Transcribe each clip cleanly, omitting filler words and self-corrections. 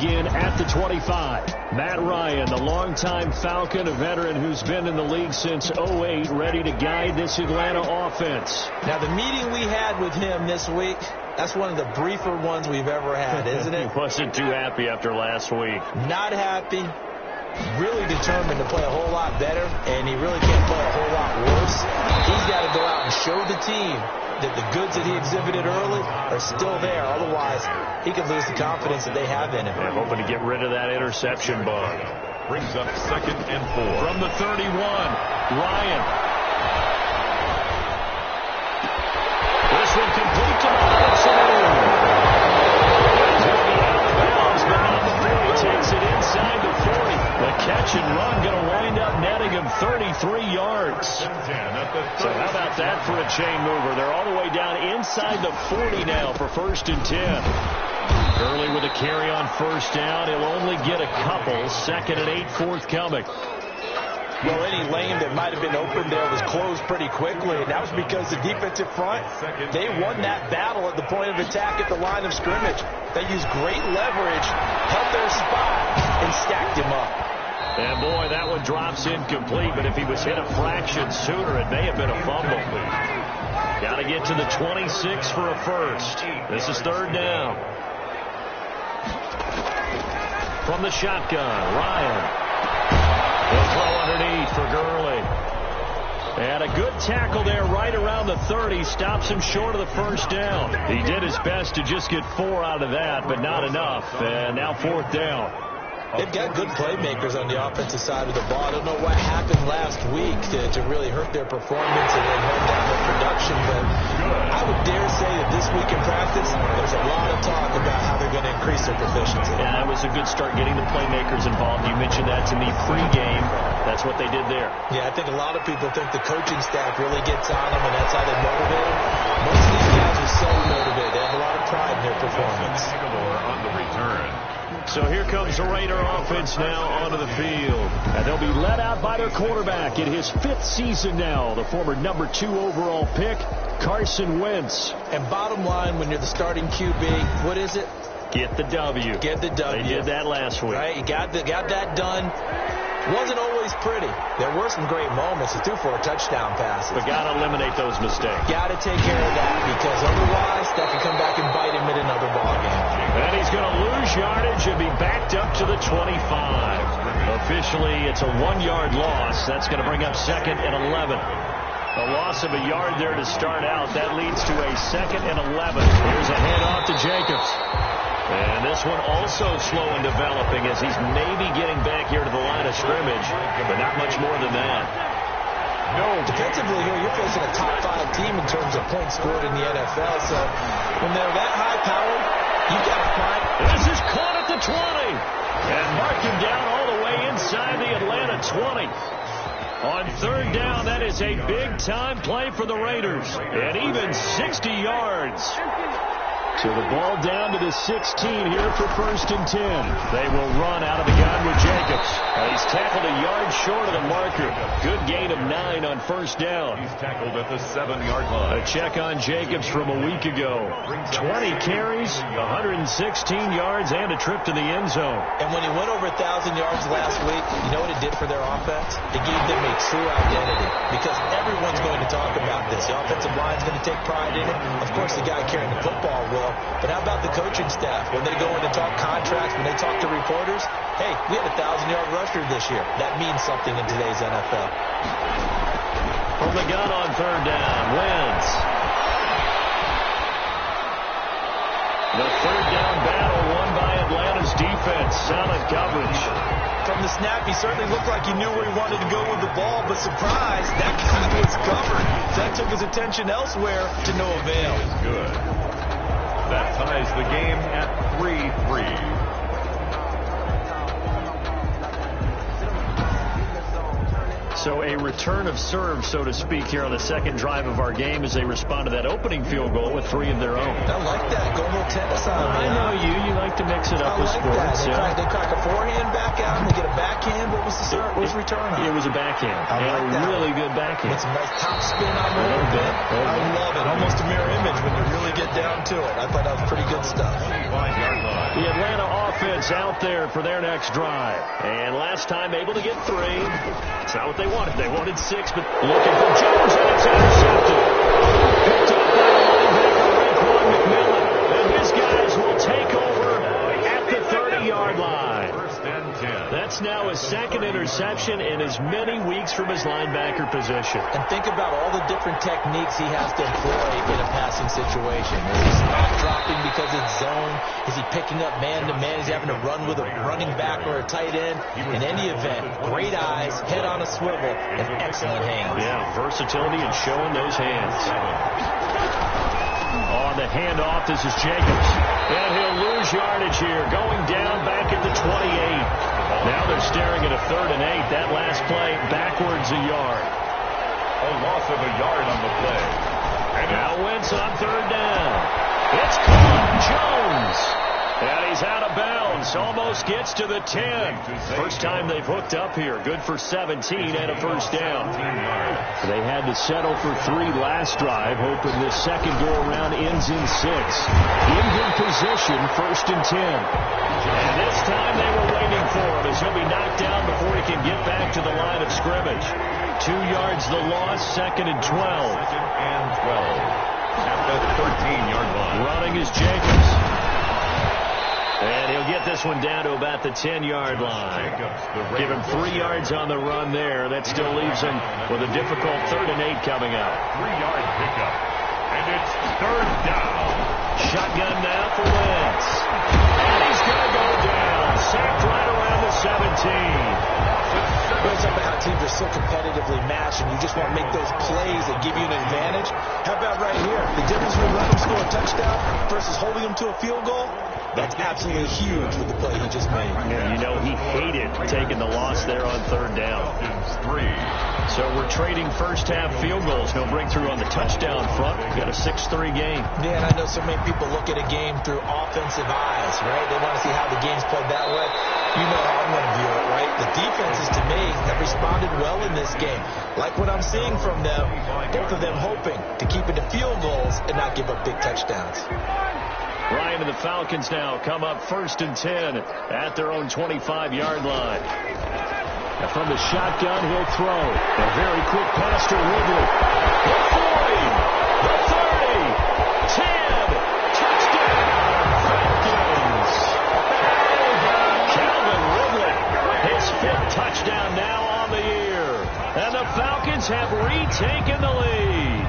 begin at the 25. Matt Ryan, the longtime Falcon, a veteran who's been in the league since '08, ready to guide this Atlanta offense. Now, the meeting we had with him this week, that's one of the briefer ones we've ever had, isn't it? He wasn't too happy after last week. Not happy. Really determined to play a whole lot better, and he really can't play a whole lot worse. He's got to go out and show the team that the goods that he exhibited early are still there. Otherwise, he could lose the confidence that they have in him. They're hoping to get rid of that interception bug. Brings up 2nd and 4. From the 31, Ryan. This one complete to Robinson. But not before he takes it inside the 40. The catch and run going to wind up netting him 33 yards. So how about that for a chain mover? They're all the way down inside the 40 now for 1st and 10. Gurley with a carry on 1st down. He'll only get a couple. 2nd and 8 forthcoming. Well, any lane that might have been open there was closed pretty quickly, and that was because the defensive front, they won that battle at the point of attack at the line of scrimmage. They used great leverage, held their spot, and stacked him up. And, boy, that one drops incomplete, but if he was hit a fraction sooner, it may have been a fumble. Got to get to the 26 for a first. This is 3rd down. From the shotgun, Ryan. He'll throw underneath for Gurley. And a good tackle there right around the 30. Stops him short of the 1st down. He did his best to just get 4 out of that, but not enough. And now 4th down. They've got good playmakers on the offensive side of the ball. I don't know what happened last week to really hurt their performance and then hold down their production, but I would dare say that this week in practice, there's a lot of talk about how they're going to increase their proficiency. Yeah, it was a good start getting the playmakers involved. You mentioned that to me pregame. That's what they did there. Yeah, I think a lot of people think the coaching staff really gets on them, and that's how they motivate them. Most of these guys are so motivated. They have a lot of pride in their performance. On the return. So here comes the Raider offense now onto the field. And they'll be led out by their quarterback in his 5th season now, the former number 2 overall pick, Carson Wentz. And bottom line, when you're the starting QB, what is it? Get the W. Get the W. They did that last week. Right, you got that done. Wasn't always pretty. There were some great moments. He threw 4 touchdown passes. But got to eliminate those mistakes. Got to take care of that, because otherwise that can come back and bite him in another ballgame. And he's going to lose yardage and be backed up to the 25. Officially, it's a 1-yard loss. That's going to bring up 2nd and 11. A loss of a yard there to start out. That leads to a 2nd and 11. Here's a handoff to Jacobs. And this one also slow in developing as he's maybe getting back here to the line of scrimmage, but not much more than that. No, defensively here, you're facing a top 5 team in terms of points scored in the NFL. So when they're that high-powered, you've got to find. This is caught at the 20. And marked him down all the way inside the Atlanta 20. On 3rd down, that is a big-time play for the Raiders. And even 60 yards. So the ball down to the 16 here for 1st and 10. They will run out of the gun with Jacobs. He's tackled a yard short of the marker. Good gain of 9 on 1st down. He's tackled at the 7-yard line. A check on Jacobs from a week ago. 20 carries, 116 yards, and a trip to the end zone. And when he went over 1,000 yards last week, you know what it did for their offense? It gave them a true identity, because everyone's going to talk about this. The offensive line's going to take pride in it. Of course, the guy carrying the football will. But how about the coaching staff? When they go in to talk contracts, when they talk to reporters, hey, we had a 1,000-yard rusher this year. That means something in today's NFL. From the gun on 3rd down, Wentz. The 3rd down battle won by Atlanta's defense. Solid coverage. From the snap, he certainly looked like he knew where he wanted to go with the ball, but surprise, that guy was covered. That took his attention elsewhere to no avail. Good. That ties the game at 3-3. So a return of serve, so to speak, here on the 2nd drive of our game as they respond to that opening field goal with 3 of their own. I like that. Go a little tennis on me. I know you. You like to mix it up with sports. They crack a forehand back out and they get a backhand. What was the serve? What was return on? It was a backhand. I like really good backhand. With some nice top spin on it a little bit. I love it. Almost a mirror image when you really get down to it. I thought that was pretty good stuff. 5-yard line. The Atlanta offense out there for their next drive. And last time able to get 3. It's not what they wanted. They wanted 6, but looking for Jones, and it's intercepted. Picked up by the linebacker, Raekwon McMillan. And his guys will take over at the 30-yard line. First and 10. That's now his second interception in as many weeks from his linebacker position. And think about all the different techniques he has to employ in a passing situation. Is he spot dropping because it's zone? Is he picking up man-to-man? Is he having to run with a running back or a tight end? In any event, great eyes, head on a swivel, and excellent hands. Yeah, versatility and showing those hands. On the handoff, this is Jacobs. And he'll lose yardage here, going down back at the 28. Now they're staring at a 3rd and 8. That last play, backwards a yard. A loss of a yard on the play. And now Wentz on 3rd down. It's caught. Jones. And he's out of bounds. Almost gets to the 10. First time they've hooked up here. Good for 17 and a first down. They had to settle for 3 last drive, hoping this second go-around ends in 6. In good position, 1st and 10. And this time they were waiting for him as he'll be knocked down before he can get back to the line of scrimmage. 2 yards the loss, 2nd and 12. 2nd and 12. At the 13-yard line. Running is Jacobs. And he'll get this one down to about the 10-yard line. Give him 3 yards on the run there. That still leaves him with a difficult 3rd and 8 coming up. 3-yard pickup. And it's 3rd down. Shotgun now for Wentz. And he's going to go down. Sacked right around the 17. Goes up how teams are so competitively matched, and you just want to make those plays that give you an advantage. How about right here? The difference between letting them score a touchdown versus holding them to a field goal? That's absolutely huge with the play he just made. Yeah, you know, he hated taking the loss there on 3rd down. So we're trading first-half field goals. He'll break through on the touchdown front. We've got a 6-3 game. Yeah, and I know so many people look at a game through offensive eyes, right? They want to see how the game's played that way. You know how I'm going to view it, right? The defenses, to me, have responded well in this game. Like what I'm seeing from them, both of them hoping to keep it to field goals and not give up big touchdowns. Ryan and the Falcons now come up 1st and 10 at their own 25-yard line. And from the shotgun, he'll throw. A very quick pass to Ridley. The 40, the 30, 10, touchdown, Falcons. Calvin Ridley, his 5th touchdown now on the year. And the Falcons have retaken the lead.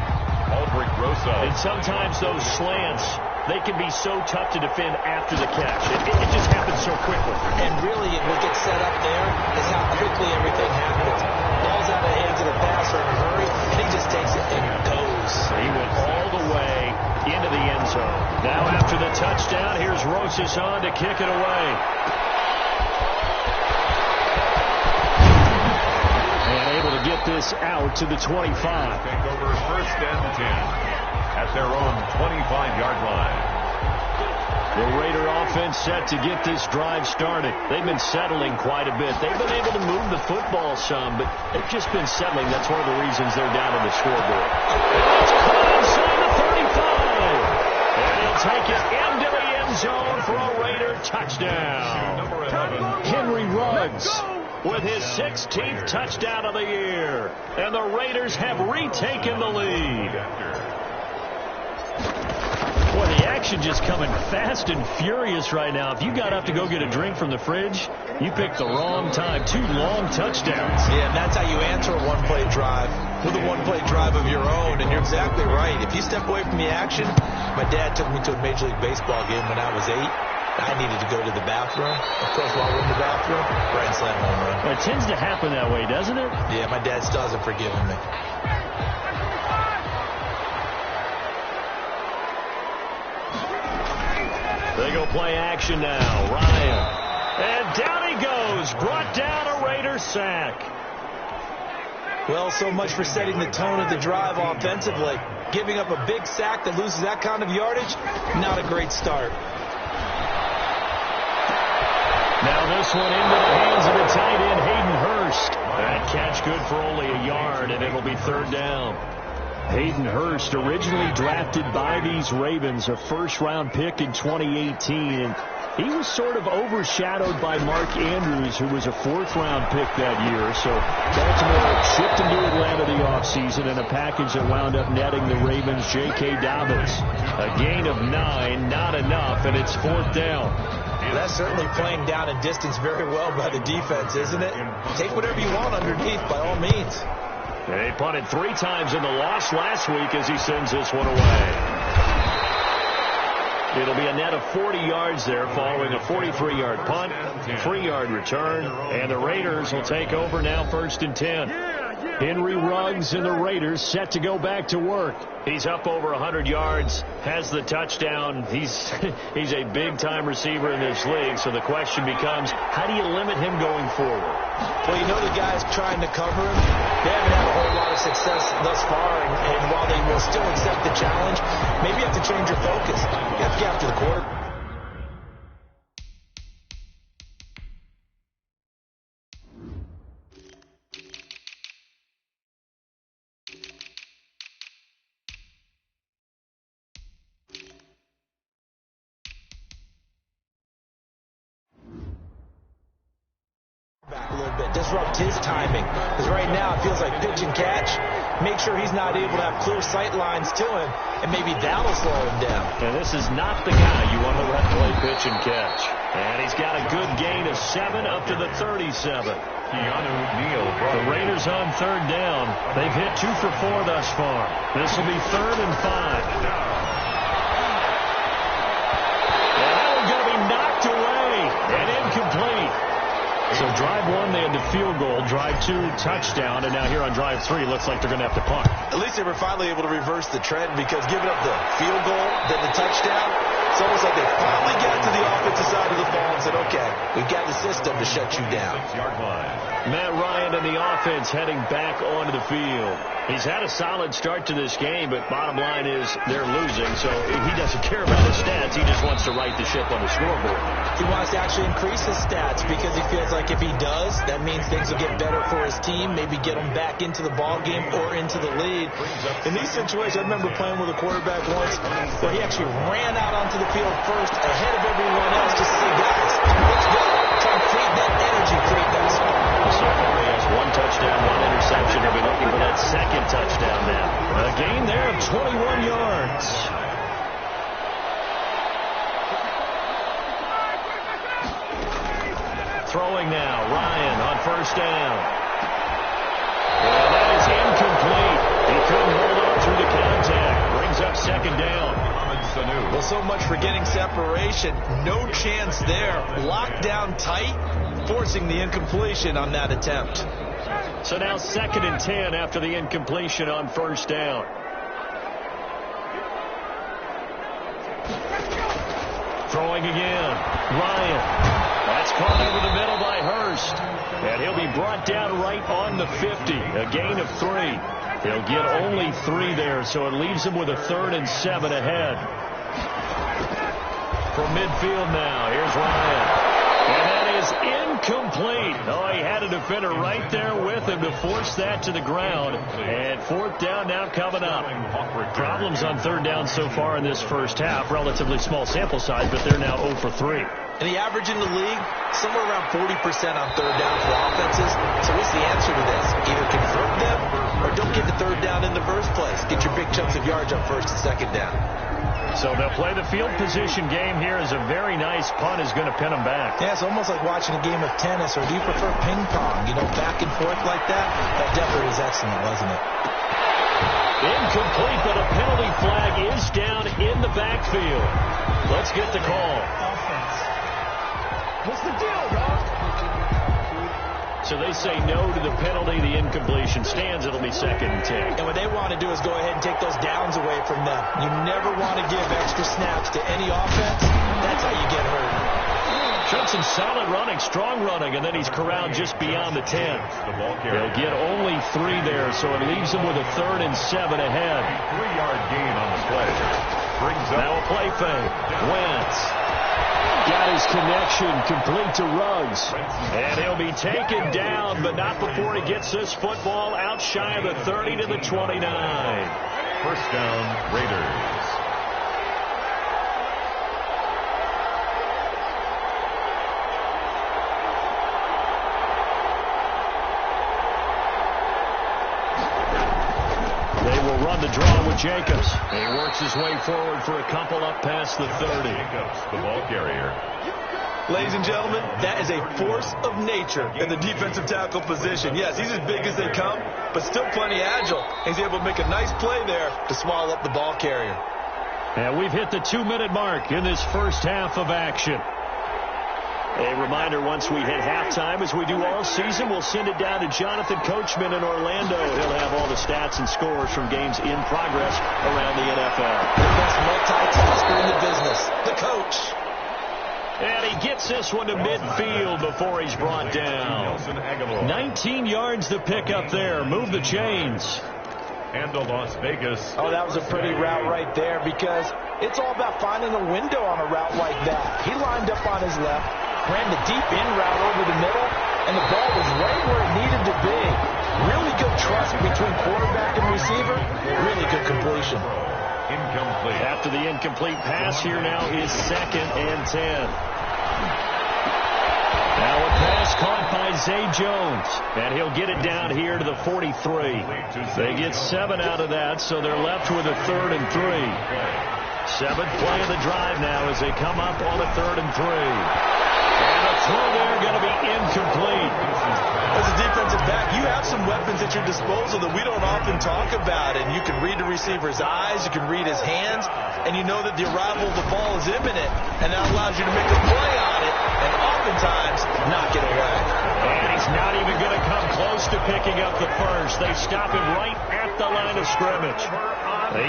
And sometimes those slants, they can be so tough to defend after the catch. It just happens so quickly. And really, what gets set up there is how quickly everything happens. Ball's out of the hands of the passer in a hurry, and he just takes it and goes. He went all the way into the end zone. Now after the touchdown, here's Rosas on to kick it away. And able to get this out to the 25. Take over 1st and 10 at their own 25-yard line. The Raider offense set to get this drive started. They've been settling quite a bit. They've been able to move the football some, but they've just been settling. That's one of the reasons they're down on the scoreboard. It's caught inside the 35. And he'll take it into the end zone for a Raider touchdown. Henry Ruggs with his 16th touchdown of the year. And the Raiders have retaken the lead. Boy, the action just coming fast and furious right now. If you got up to go get a drink from the fridge, you picked the wrong time. 2 long touchdowns. Yeah, and that's how you answer a one-play drive with a one-play drive of your own. And you're exactly right. If you step away from the action, my dad took me to a Major League Baseball game when I was 8. I needed to go to the bathroom. Of course, while we're in the bathroom, grand slam home run. Well, it tends to happen that way, doesn't it? Yeah, my dad still hasn't forgiven me. They go play action now. Ryan. And down he goes. Brought down a Raider sack. Well, so much for setting the tone of the drive offensively. Giving up a big sack that loses that kind of yardage, not a great start. Now this one into the hands of the tight end, Hayden Hurst. That catch good for only a yard, and it'll be 3rd down. Hayden Hurst, originally drafted by these Ravens, a first-round pick in 2018. And He was sort of overshadowed by Mark Andrews, who was a fourth-round pick that year. So Baltimore shipped him to Atlanta the offseason in a package that wound up netting the Ravens J.K. Dobbins. A gain of 9, not enough, and it's fourth down. That's certainly playing down and distance very well by the defense, isn't it? Take whatever you want underneath, by all means. They punted 3 times in the loss last week as he sends this one away. It'll be a net of 40 yards there following a 43-yard punt, 3-yard return, and the Raiders will take over now 1st and 10. Henry Ruggs and the Raiders set to go back to work. He's up over 100 yards, has the touchdown. He's a big-time receiver in this league, so the question becomes, how do you limit him going forward? Well, you know the guys trying to cover him, they haven't had a whole lot of success thus far, and while they will still accept the challenge, maybe you have to change your focus. You have to get after the quarterback. Back a little bit, disrupt his timing, because right now it feels like pitch and catch. Make sure he's not able to have clear sight lines to him, and maybe that'll slow him down. And this is not the guy you want to let play pitch and catch. And he's got a good gain of 7 up to the 37. The Raiders on 3rd down. They've hit 2 for 4 thus far. This will be 3rd and 5. And that one's going to be knocked away and incomplete. So drive 1, they had the field goal. Drive 2, touchdown. And now here on drive 3, looks like they're going to have to punt. At least they were finally able to reverse the trend, because giving up the field goal, then the touchdown, it's almost like they finally got to the offensive side of the ball and said, okay, we've got the system to shut you down. Matt Ryan and the offense heading back onto the field. He's had a solid start to this game, but bottom line is they're losing, so he doesn't care about his stats. He just wants to right the ship on the scoreboard. He wants to actually increase his stats, because he feels like if he does, that means things will get better for his team, maybe get him back into the ball game or into the lead. In these situations, I remember playing with a quarterback once where he actually ran out onto the field first ahead of everyone else just to say, guys, let's go. Try and create that energy, create that spark. So far, he has 1 touchdown, 1 interception. He'll be looking for that 2nd touchdown now. A gain there of 21 yards. Throwing now, Ryan on 1st down. And that is incomplete. He couldn't hold on through the contact. Brings up 2nd down. Well, so much for getting separation. No chance there. Locked down tight, forcing the incompletion on that attempt. So now 2nd and 10 after the incompletion on 1st down. Throwing again. Ryan. That's caught over the middle by Hurst. And he'll be brought down right on the 50. A gain of 3. He'll get only 3 there, so it leaves him with a 3rd and 7 ahead. From midfield now, here's Ryan. And that is incomplete. Oh, he had a defender right there with him to force that to the ground. And 4th down now coming up. Problems on 3rd down so far in this first half. Relatively small sample size, but they're now 0 for 3. And the average in the league, somewhere around 40% on 3rd down for offenses. So what's the answer to this? Either convert them or don't get the 3rd down in the first place. Get your big chunks of yards on 1st and 2nd down. So they'll play the field position game here as a very nice punt is going to pin them back. Yeah, it's almost like watching a game of tennis, or do you prefer ping pong? You know, back and forth like that? That definitely was excellent, wasn't it? Incomplete, but a penalty flag is down in the backfield. Let's get the call. Offense. What's the deal, dog? So they say no to the penalty. The incompletion stands. It'll be 2nd and 10. And what they want to do is go ahead and take those downs away from them. You never want to give extra snaps to any offense. That's how you get hurt. Showed some solid running, strong running, and then he's corralled just beyond the 10. They'll get only 3 there, so it leaves him with a 3rd and 7 ahead. 3-yard gain on the play. Brings up. Now a play fake. Wentz. Got his connection complete to Ruggs. And he'll be taken down, but not before he gets this football out shy of the 30 to the 29. 1st down, Raiders. the draw with Jacobs. And he works his way forward for a couple up past the 30. Jacobs, the ball carrier. Ladies and gentlemen, that is a force of nature in the defensive tackle position. Yes, he's as big as they come, but still plenty agile. He's able to make a nice play there to swallow up the ball carrier. And we've hit the 2-minute mark in this first half of action. A reminder, once we hit halftime, as we do all season, we'll send it down to Jonathan Coachman in Orlando. He'll have all the stats and scores from games in progress around the NFL. The best multitasker in the business, the coach. And he gets this one to midfield before he's brought down. 19 yards to pick up there. Move the chains. And to Las Vegas. Oh, that was a pretty route right there, because it's all about finding a window on a route like that. He lined up on his left, ran the deep in route over the middle, and the ball was right where it needed to be. Really good trust between quarterback and receiver. Really good completion. Incomplete. After the incomplete pass, here now is 2nd and 10. Now a pass caught by Zay Jones, and he'll get it down here to the 43. They get 7 out of that, so they're left with a 3rd and 3. 7th play of the drive now as they come up on a 3rd and 3. And a throw there going to be incomplete. As a defensive back, you have some weapons at your disposal that we don't often talk about, and you can read the receiver's eyes, you can read his hands, and you know that the arrival of the ball is imminent, and that allows you to make a play on it, and oftentimes knock it away. And he's not even going to come close to picking up the first. They stop him right at the line of scrimmage.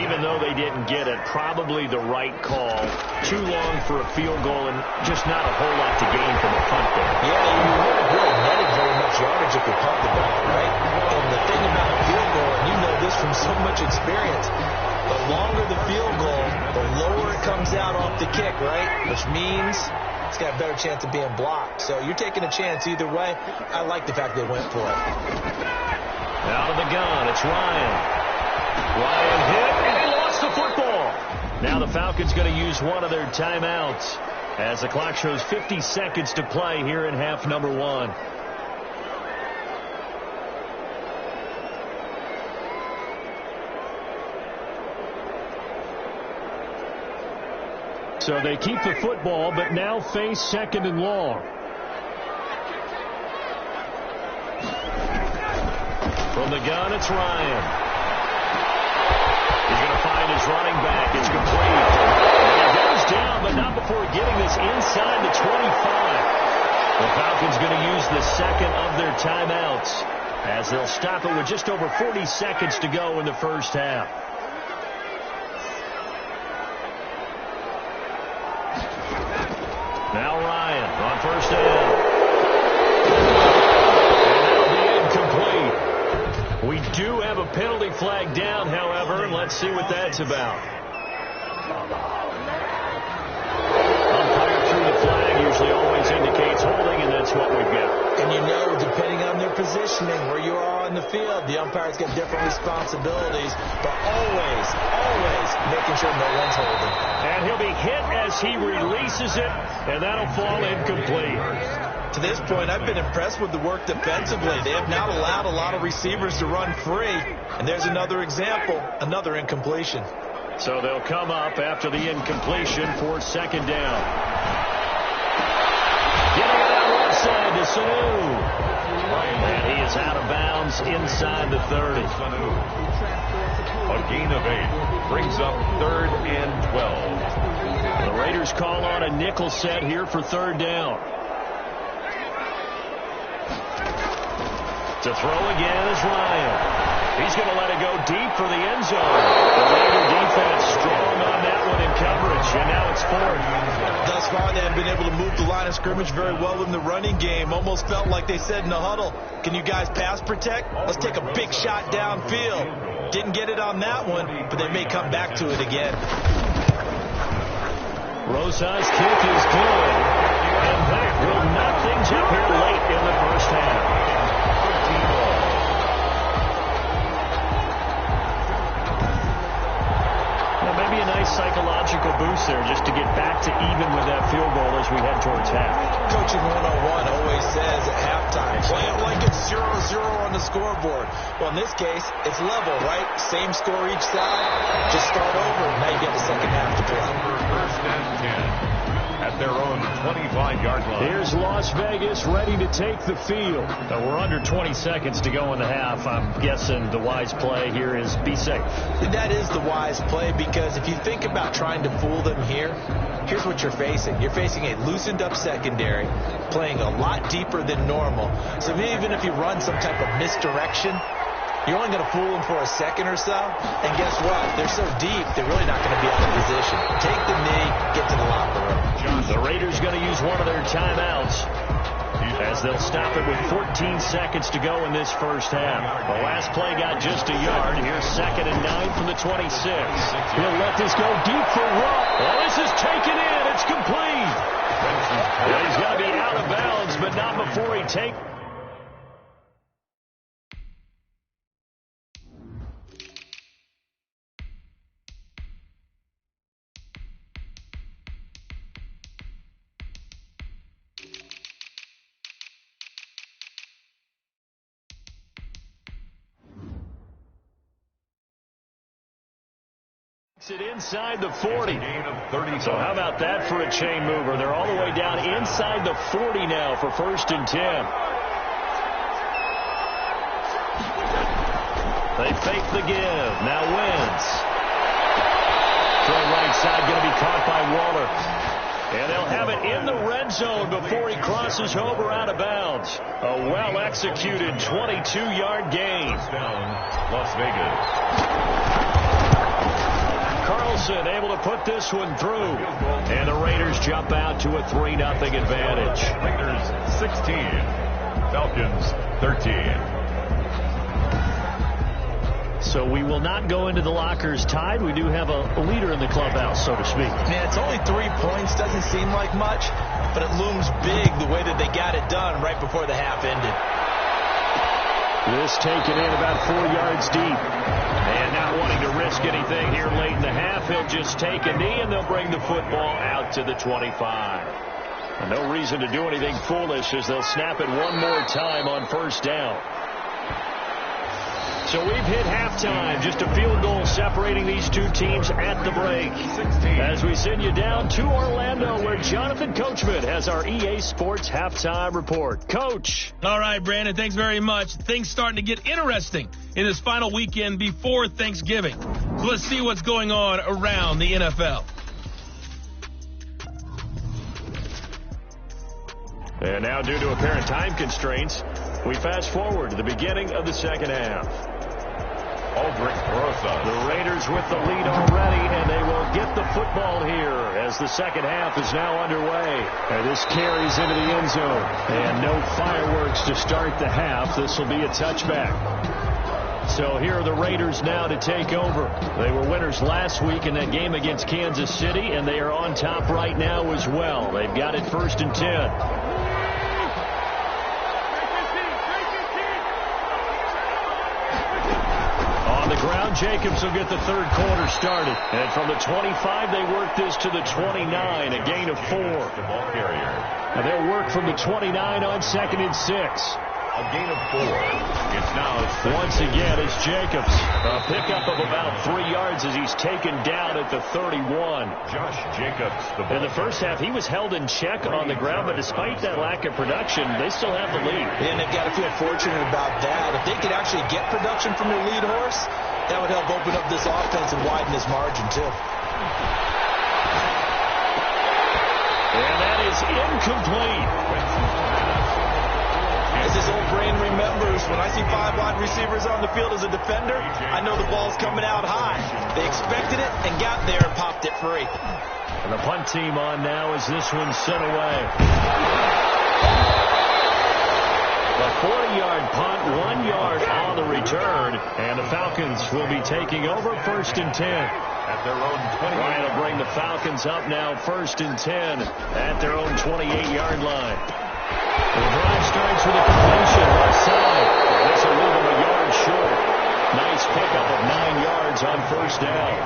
Even though they didn't get it, probably the right call. Too long for a field goal and just not a whole lot to gain from a punt there. Yeah, you wouldn't really netted very much yardage if you punt the ball, right? And the thing about a field goal, and you know this from so much experience, the longer the field goal, the lower it comes out off the kick, right? Which means it's got a better chance of being blocked. So you're taking a chance either way. I like the fact they went for it. Out of the gun, it's Ryan. Ryan hit, and he lost the football. Now the Falcons going to use one of their timeouts as the clock shows 50 seconds to play here in half number 1. So they keep the football, but now face 2nd and long. From the gun, it's Ryan. He's going to find his running back. It's complete. And he goes down, but not before getting this inside the 25. The Falcons going to use the 2nd of their timeouts as they'll stop it with just over 40 seconds to go in the first half. Now Ryan on first down. And that'll be incomplete. We do have a penalty flag down, however, and let's see what that's about. Umpire threw the flag, usually always indicates holding, and that's what we've got. And you know, depending on their positioning, where you are on the field, the umpires get different responsibilities, but always making sure no one's holding. And he'll be hit as he releases it, and that'll fall incomplete. To this point, I've been impressed with the work defensively. They have not allowed a lot of receivers to run free. And there's another example, another incompletion. So they'll come up after the incompletion for 2nd down. Getting it out right side to Sanu. And he is out of bounds inside the 30. A gain of 8 brings up 3rd and 12. The Raiders call on a nickel set here for 3rd down. To throw again is Ryan. He's going to let it go deep for the end zone. The Raider defense strong on that one in coverage, and now it's 4th. Thus far, they have been able to move the line of scrimmage very well in the running game. Almost felt like they said in the huddle, can you guys pass protect? Let's take a big shot downfield. Didn't get it on that one, but they may come back to it again. Rosa's kick is good. And that will knock things up here late in the first half. Maybe a nice psychological boost there just to get back to even with that field goal as we head towards half. Coaching 101 always says at halftime, play it like it's 0-0 on the scoreboard. Well, in this case, it's level, right? Same score each side. Just start over. Now you get the second half to play. First and 10. At their own 25-yard line. Here's Las Vegas ready to take the field. We're under 20 seconds to go in the half. I'm guessing the wise play here is be safe. That is the wise play, because if you think about trying to fool them here, here's what you're facing. You're facing a loosened up secondary, playing a lot deeper than normal. So even if you run some type of misdirection, you're only going to fool them for a second or so. And guess what? They're so deep, they're really not going to be out of position. Take the knee, get to the locker room. The Raiders going to use one of their timeouts as they'll stop it with 14 seconds to go in this first half. The last play got just a yard. Here's 2nd and 9 from the 26. He'll let this go deep for Rupp. Well, this is taken in. It's complete. Well, he's going to be out of bounds, but not before he takes. It inside the 40. So how about that for a chain mover? They're all the way down inside the 40 now for 1st and 10. They fake the give. Now wins. Throw right side going to be caught by Waller. And they'll have it in the red zone before he crosses over out of bounds. A well-executed 22-yard gain. Down, Las Vegas. Carlson able to put this one through. And the Raiders jump out to a 3-0 advantage. Raiders 16. Falcons 13. So we will not go into the lockers tied. We do have a leader in the clubhouse, so to speak. Man, it's only 3 points. Doesn't seem like much, but it looms big the way that they got it done right before the half ended. This taken in about 4 yards deep. And not wanting to risk anything here late in the half, he'll just take a knee and they'll bring the football out to the 25. And no reason to do anything foolish as they'll snap it one more time on 1st down. So we've hit halftime. Just a field goal separating these two teams at the break. 16. As we send you down to Orlando, where Jonathan Coachman has our EA Sports halftime report. Coach. All right, Brandon, thanks very much. Things starting to get interesting in this final weekend before Thanksgiving. So let's see what's going on around the NFL. And now, due to apparent time constraints, we fast forward to the beginning of the second half. The Raiders with the lead already, and they will get the football here as the second half is now underway. And this carries into the end zone. And no fireworks to start the half. This will be a touchback. So here are the Raiders now to take over. They were winners last week in that game against Kansas City, and they are on top right now as well. They've got it 1st and 10. On the ground, Jacobs will get the third quarter started. And from the 25, they work this to the 29, a gain of 4. And they'll work from the 29 on 2nd and 6. A gain of 4. It's now once again, it's Jacobs. A pickup of about 3 yards as he's taken down at the 31. Josh Jacobs. In the first half, he was held in check on the ground, but despite that lack of production, they still have the lead. And they've got to feel fortunate about that. If they could actually get production from their lead horse, that would help open up this offense and widen this margin, too. And that is incomplete. As his old brain remembers, when I see 5 wide receivers on the field as a defender, I know the ball's coming out high. They expected it and got there and popped it free. And the punt team on now as this one's sent away. A 40-yard punt, 1 yard on the return, and the Falcons will be taking over 1st and 10. At their own 20. Ryan will bring the Falcons up now 1st and 10 at their own 28-yard line. The drive starts with a completion left side. This will leave him a yard short. Nice pickup of 9 yards on 1st down.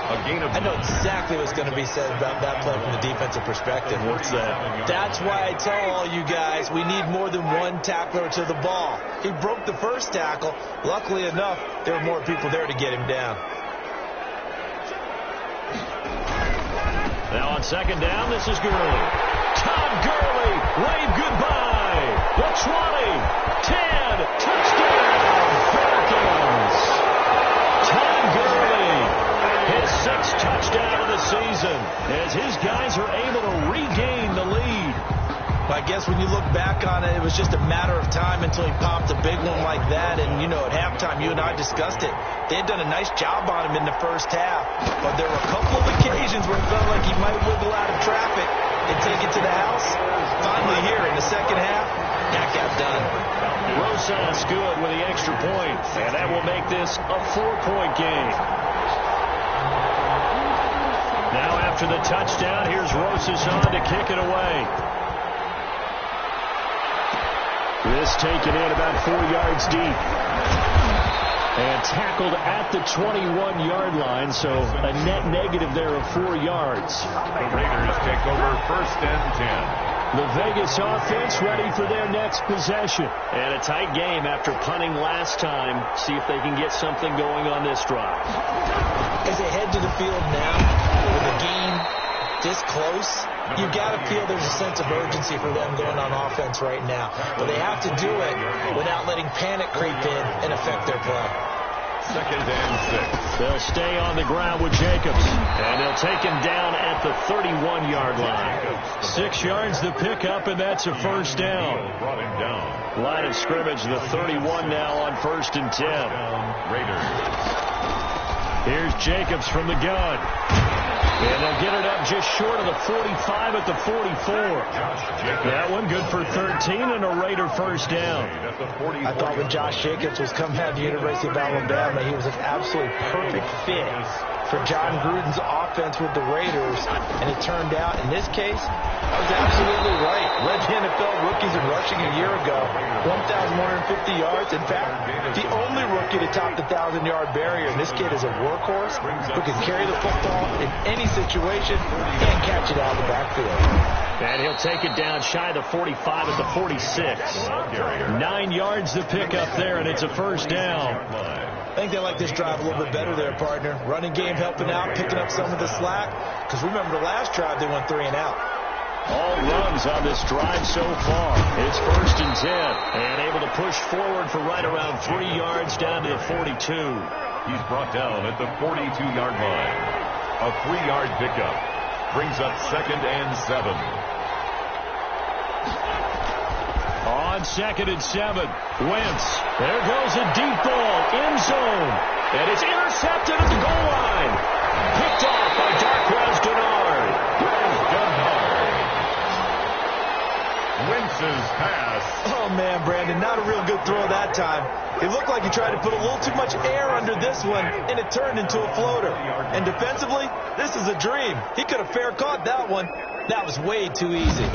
A gain of I know exactly what's going to be said about that play from the defensive perspective. What's that? That's why I tell all you guys we need more than one tackler to the ball. He broke the first tackle. Luckily enough, there were more people there to get him down. Now on second down, this is Gurley. Todd Gurley, wave goodbye. The 20, 10, touchdown, Falcons. Todd Gurley, his 6th touchdown of the season, as his guys are able to regain the lead. I guess when you look back on it, it was just a matter of time until he popped a big one like that. And, you know, at halftime, you and I discussed it. They had done a nice job on him in the first half. But there were a couple of occasions where it felt like he might wiggle out of traffic and take it to the house. Finally here in the second half, that got done. Rosas good with the extra point. And that will make this a 4-point game. Now after the touchdown, here's Rosas on to kick it away. This taken in about 4 yards deep. And tackled at the 21-yard line, so a net negative there of 4 yards. The Raiders take over 1st and 10. The Vegas offense ready for their next possession. And a tight game after punting last time. See if they can get something going on this drive. As they head to the field now, with the game this close, you've got to feel there's a sense of urgency for them going on offense right now. But they have to do it without letting panic creep in and affect their play. 2nd and 6. They'll stay on the ground with Jacobs. And they'll take him down at the 31-yard line. 6 yards to pick up, and that's a 1st down. Brought him down. Line of scrimmage, the 31 now on 1st and 10. Raiders. Here's Jacobs from the gun. And they'll get it up just short of the 45 at the 44. That one good for 13 and a Raider 1st down. I thought when Josh Jacobs was coming out of the University of Alabama, he was an absolutely perfect fit for John Gruden's offense with the Raiders. And it turned out, in this case, I was absolutely right. Led the NFL rookies in rushing a year ago, 1,150 yards. In fact, the only rookie to top the 1,000-yard barrier. And this kid is a workhorse who can carry the football in any situation and catch it out of the backfield. And he'll take it down shy of the 45 at the 46. 9 yards to pick up there, and it's a 1st down. I think they like this drive a little bit better there, partner. Running game helping out, picking up some of the slack. Because remember the last drive, they went 3 and out. All runs on this drive so far. It's 1st and 10. And able to push forward for right around 3 yards down to the 42. He's brought down at the 42-yard line. A 3-yard pickup. Brings up 2nd and 7. On 2nd and 7. Wentz. There goes a deep ball. End zone. And it's intercepted at the goal line. Picked off by Darquez Dennard. Wentz's pass. Oh, man, Brandon, not a real good throw that time. It looked like he tried to put a little too much air under this one, and it turned into a floater. And defensively, this is a dream. He could have fair caught that one. That was way too easy.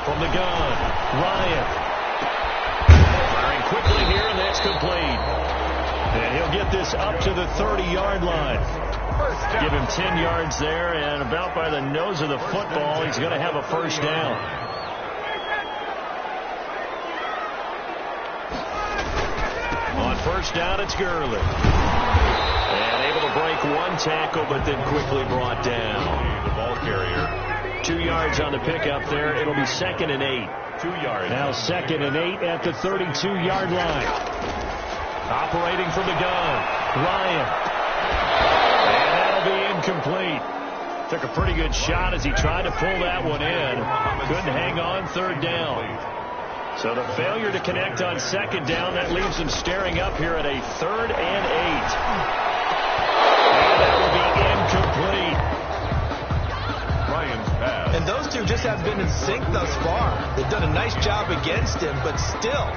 From the gun, Ryan. Firing quickly here, and that's complete. And he'll get this up to the 30-yard line. Give him 10 yards there, and about by the nose of the football, he's going to have a 1st down. On 1st down, it's Gurley. And able to break one tackle, but then quickly brought down. The ball carrier. 2 yards on the pickup there. It'll be 2nd and 8. 2 yards. Now 2nd and 8 at the 32-yard line. Operating from the gun, Ryan. And that'll be incomplete. Took a pretty good shot as he tried to pull that one in. Couldn't hang on 3rd down. So the failure to connect on 2nd down, that leaves him staring up here at a 3rd and 8. And that will be incomplete. Ryan's pass. And those two just have been in sync thus far. They've done a nice job against him, but still,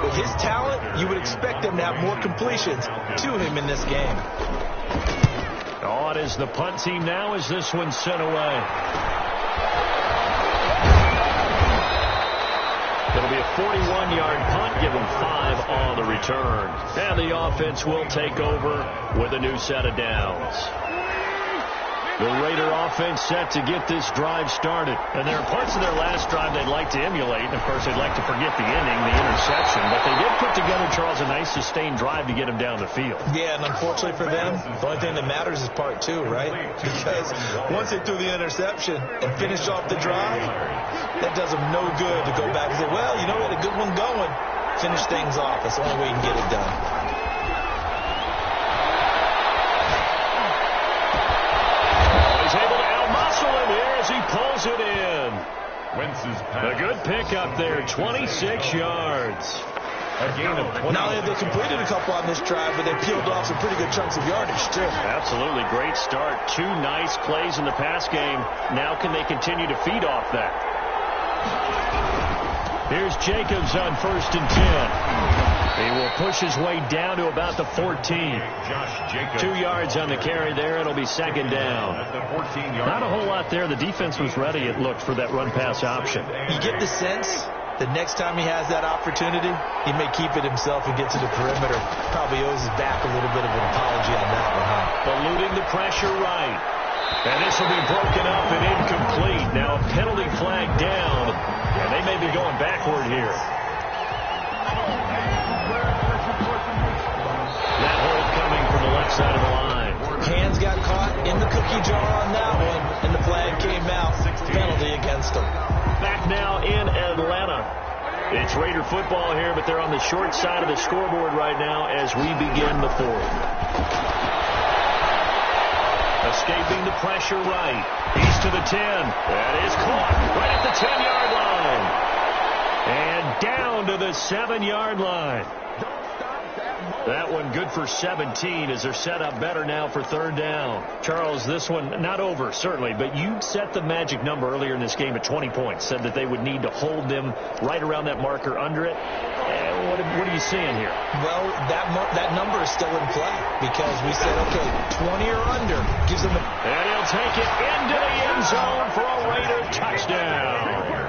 with his talent, you would expect them to have more completions to him in this game. On is the punt team now as this one's sent away. It'll be a 41-yard punt, give them 5 on the return. And the offense will take over with a new set of downs. The Raider offense set to get this drive started. And there are parts of their last drive they'd like to emulate. And, of course, they'd like to forget the ending, the interception. But they did put together, Charles, a nice sustained drive to get them down the field. Yeah, and unfortunately for them, the only thing that matters is part 2, right? Because once they threw the interception and finished off the drive, that does them no good to go back and say, well, you know, we had a good one going. Finish things off. That's the only way you can get it done. He pulls it in. Wentz's pass. A good pickup there, 26 yards. A gain of 20. Not only have they completed a couple on this drive, but they peeled off some pretty good chunks of yardage, too. Absolutely great start. 2 nice plays in the pass game. Now can they continue to feed off that? Here's Jacobs on 1st and 10. He will push his way down to about the 14. Josh Jacobs. 2 yards on the carry there. It'll be 2nd down. At the 14-yard Not a whole lot there. The defense was ready, it looked, for that run-pass option. You get the sense that next time he has that opportunity, he may keep it himself and get to the perimeter. Probably owes his back a little bit of an apology on that one, huh? Eluding the pressure right. And this will be broken up and incomplete. Now a penalty flag down, and they may be going backward here. That hold coming from the left side of the line. Hands got caught in the cookie jar on that one, and the flag came out. Penalty against him. Back now in Atlanta. It's Raider football here, but they're on the short side of the scoreboard right now as we begin the 4th. Escaping the pressure right. He's to the 10. That is caught right at the 10-yard line. And down to the 7-yard line. That one good for 17 as they're set up better now for 3rd down. Charles, this one not over, certainly, but you set the magic number earlier in this game at 20 points. Said that they would need to hold them right around that marker under it. What are you seeing here? Well, that number is still in play because we said, okay, 20 or under gives them a... And he'll take it into the end zone for a Raider touchdown.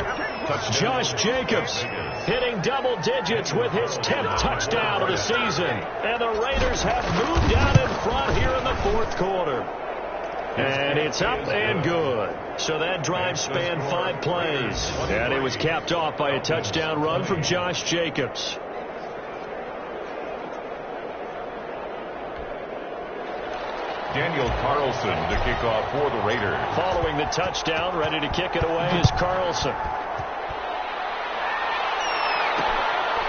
Josh Jacobs hitting double digits with his 10th touchdown of the season. And the Raiders have moved out in front here in the 4th quarter. And it's up and good. So that drive spanned 5 plays. And it was capped off by a touchdown run from Josh Jacobs. Daniel Carlson to kick off for the Raiders. Following the touchdown, ready to kick it away is Carlson.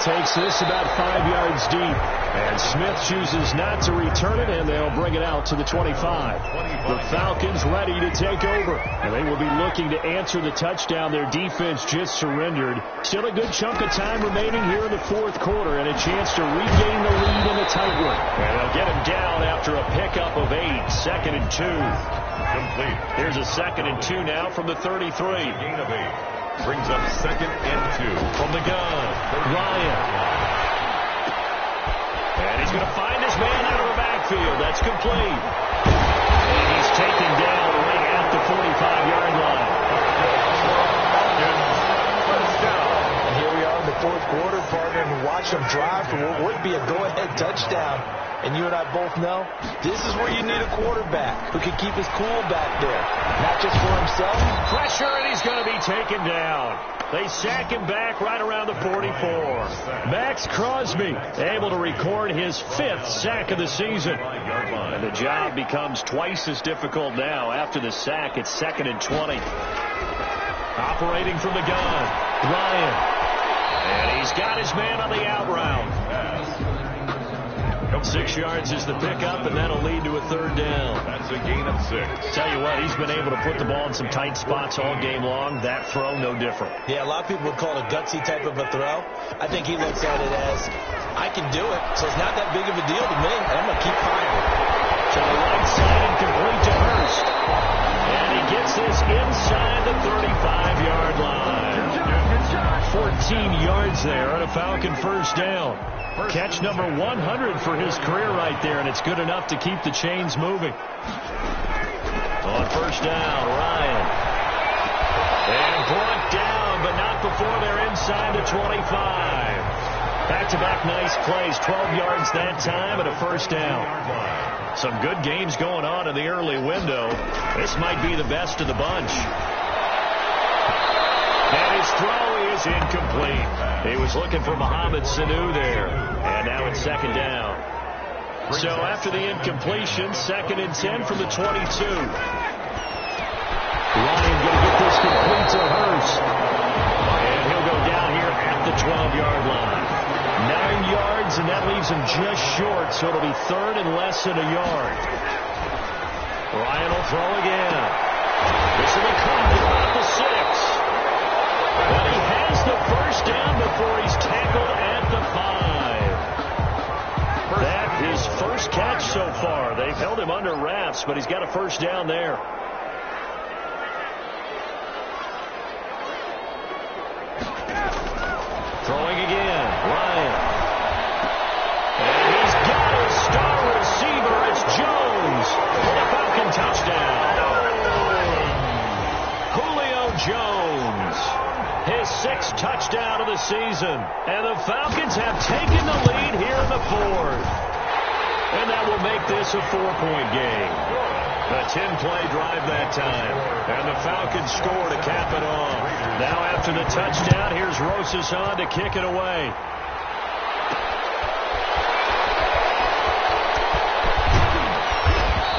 Takes this about 5 yards deep. And Smith chooses not to return it, and they'll bring it out to the 25. The Falcons ready to take over. And they will be looking to answer the touchdown their defense just surrendered. Still a good chunk of time remaining here in the 4th quarter, and a chance to regain the lead in the tight one. And they'll get him down after a pickup of 8. 2nd and 2. Complete. Here's a 2nd and 2 now from the 33. Gain of 8. Brings up 2nd and 2. From the gun, Ryan. And he's going to find his man out of the backfield. That's complete. And he's taken down right at the 45-yard line. And here we are in the 4th quarter, partner, and watch them drive for what would be a go-ahead touchdown. And you and I both know this is where you need a quarterback who can keep his cool back there. Not just for himself. Pressure, and he's going to be taken down. They sack him back right around the 44. Max Crosby able to record his 5th sack of the season. And the job becomes twice as difficult now. After the sack, it's 2nd and 20. Operating from the gun, Ryan. And he's got his man on the out route. 6 yards is the pickup, and that'll lead to a 3rd down. That's a gain of 6. Tell you what, he's been able to put the ball in some tight spots all game long. That throw, no different. Yeah, a lot of people would call it a gutsy type of a throw. I think he looks at it as, I can do it, so it's not that big of a deal to me, and I'm going to keep firing. To the right side and complete to Hurst. And he gets this inside the 35-yard line. 14 yards there on a Falcon 1st down. Catch number 100 for his career right there, and it's good enough to keep the chains moving. On 1st down, Ryan. And brought down, but not before they're inside inside the 25. Back-to-back nice plays, 12 yards that time and a first down. Some good games going on in the early window. This might be the best of the bunch. And his throw is incomplete. He was looking for Mohamed Sanu there. And now it's second down. So after the incompletion, 2nd and 10 from the 22. Ryan going to get this complete to Hurst. And he'll go down here at the 12-yard line. 9 yards, and that leaves him just short, so it'll be 3rd and less than a yard. Ryan will throw again. This will be caught at about the 6. But he has the first down before he's tackled at the 5. That his first catch so far. They've held him under wraps, but he's got a first down there. Throwing again, Ryan. And he's got a star receiver. It's Jones for the Falcon touchdown. Julio Jones, his 6th touchdown of the season. And the Falcons have taken the lead here in the 4th. And that will make this a 4-point game. A 10-play drive that time. And the Falcons score to cap it off. Now after the touchdown, here's Rosas on to kick it away.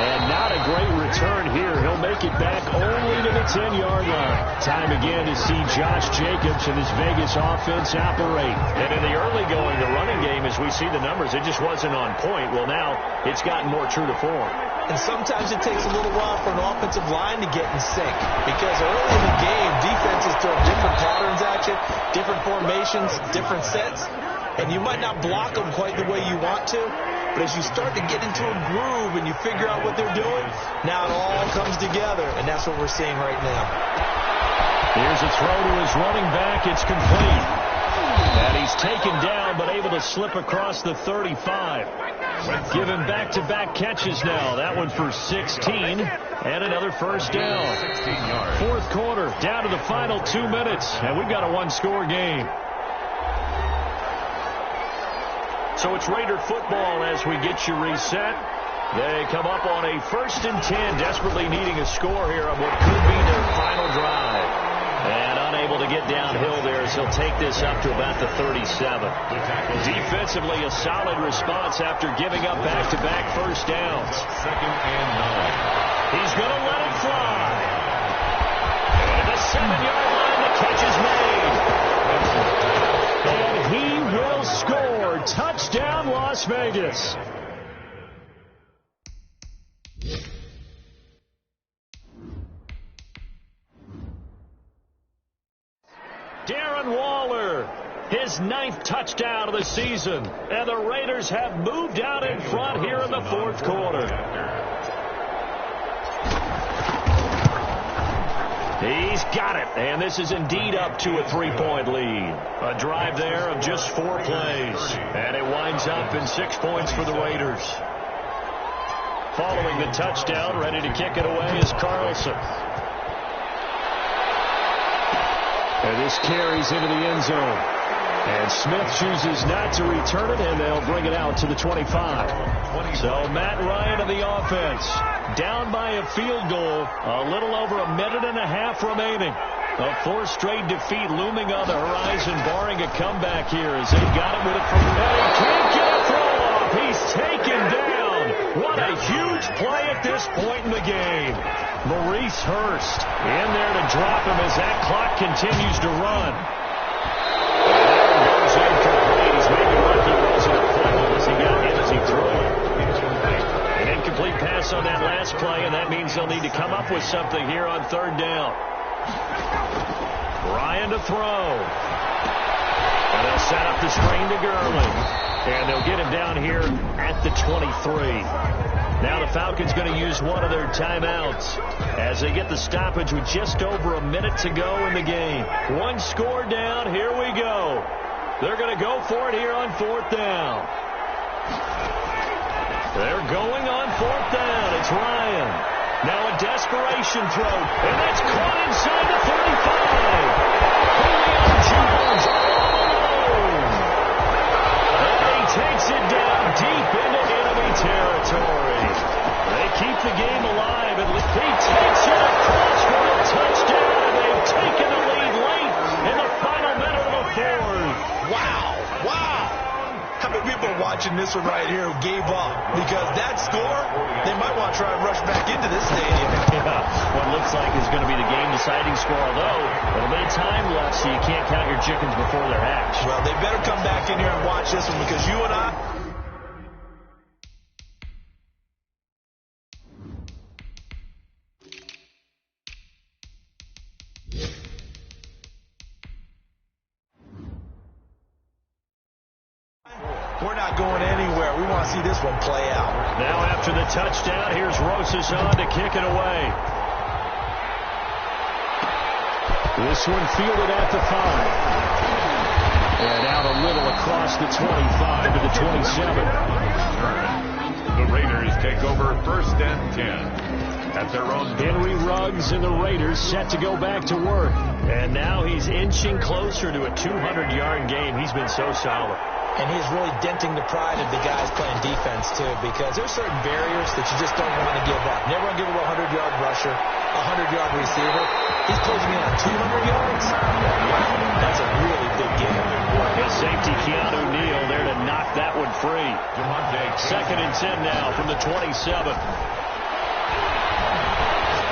And not a great return here. He'll make it back only to the 10-yard line. Time again to see Josh Jacobs and his Vegas offense operate. And in the early going, the running game, as we see the numbers, it just wasn't on point. Well, now it's gotten more true to form. And sometimes it takes a little while for an offensive line to get in sync. Because early in the game, defenses throw different patterns at you, different formations, different sets. And you might not block them quite the way you want to. But as you start to get into a groove and you figure out what they're doing, now it all comes together. And that's what we're seeing right now. Here's a throw to his running back. It's complete. And he's taken down but able to slip across the 35. Given back-to-back catches now. That one for 16 and another first down. 4th quarter, down to the final 2 minutes. And we've got a one-score game. So it's Raider football as we get you reset. They come up on a 1st and 10, desperately needing a score here on what could be their final drive. And unable to get downhill there as he'll take this up to about the 37. Defensively, a solid response after giving up back-to-back first downs. 2nd and 9. He's going to let it fly. And the 7-yard line, the catch is made. And he will score. Touchdown, Las Vegas. Darren Waller, his 9th touchdown of the season. And the Raiders have moved out in front here in the 4th quarter. He's got it, and this is indeed up to a 3-point lead. A drive there of just 4 plays, and it winds up in 6 points for the Raiders. Following the touchdown, ready to kick it away is Carlson. And this carries into the end zone. And Smith chooses not to return it, and they'll bring it out to the 25. So Matt Ryan of the offense, down by a field goal, a little over a minute and a half remaining. A 4th straight defeat looming on the horizon, barring a comeback here as they've got it with it from and he can't get a throw off. He's taken down. What a huge play at this point in the game. Maurice Hurst in there to drop him as that clock continues to run. Incomplete. He's maybe lucky it wasn't a fumble as he got hit as he threw it. An incomplete pass on that last play, and that means they'll need to come up with something here on 3rd down. Ryan to throw. And they'll set up the screen to Gurley. And they'll get him down here at the 23. Now the Falcons going to use one of their timeouts as they get the stoppage with just over a minute to go in the game. 1 score down. Here we go. They're going to go for it here on 4th down. They're going on 4th down. It's Ryan. Now a desperation throw. And that's caught inside the 35. Julio Jones Wow. How many people are watching this one right here who gave up? Because that score, they might want to try and rush back into this stadium. Yeah, what looks like is going to be the game-deciding score, although a little bit of time left, so you can't count your chickens before they're hatched. Well, they better come back in here and watch this one, because you and I... We're not going anywhere. We want to see this one play out. Now after the touchdown, here's Rosas on to kick it away. This one fielded at the 5. And out a little across the 25 to the 27. The Raiders take over 1st and 10 at their own. Henry Ruggs and the Raiders set to go back to work. And now he's inching closer to a 200-yard game. He's been so solid. And he's really denting the pride of the guys playing defense, too, because there's certain barriers that you just don't want to give up. Never want to give up a 100-yard rusher, a 100-yard receiver. He's closing in on 200 yards. Wow, that's a really big game. His safety, Keanu Neal, there to knock that one free. 2nd and 10 now from the 27.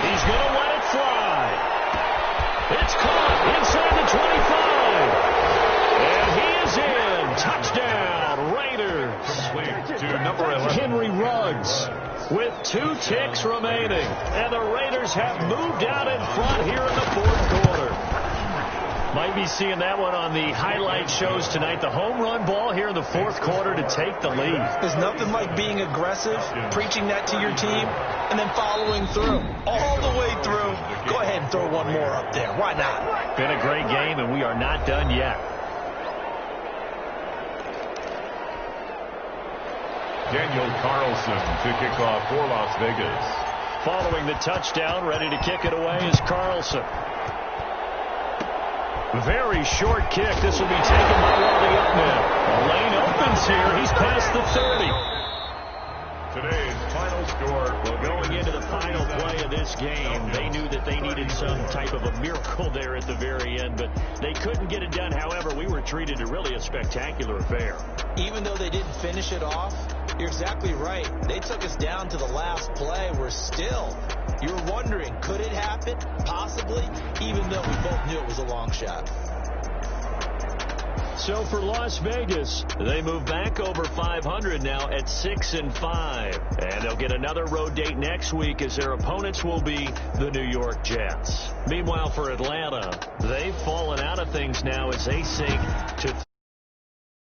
He's going to let it fly. It's caught inside the 25. And he is in. Touchdown, Raiders. To number 11. Henry Ruggs with 2 ticks remaining. And the Raiders have moved out in front here in the 4th quarter. Might be seeing that one on the highlight shows tonight. The home run ball here in the 4th quarter to take the lead. There's nothing like being aggressive, preaching that to your team, and then following through. All the way through. Go ahead and throw one more up there. Why not? Been a great game, and we are not done yet. Daniel Carlson to kick off for Las Vegas. Following the touchdown, ready to kick it away is Carlson. Very short kick. This will be taken by one of the up men. The lane opens here. He's past the 30. Today's final score. Well, going into the final play of this game, they knew that they needed some type of a miracle there at the very end, but they couldn't get it done. However, we were treated to really a spectacular affair. Even though they didn't finish it off, you're exactly right. They took us down to the last play. We're still, you were wondering, could it happen? Possibly, even though we both knew it was a long shot. So for Las Vegas, they move back over 500 now at 6-5. And they'll get another road date next week as their opponents will be the New York Jets. Meanwhile, for Atlanta, they've fallen out of things now as they sink to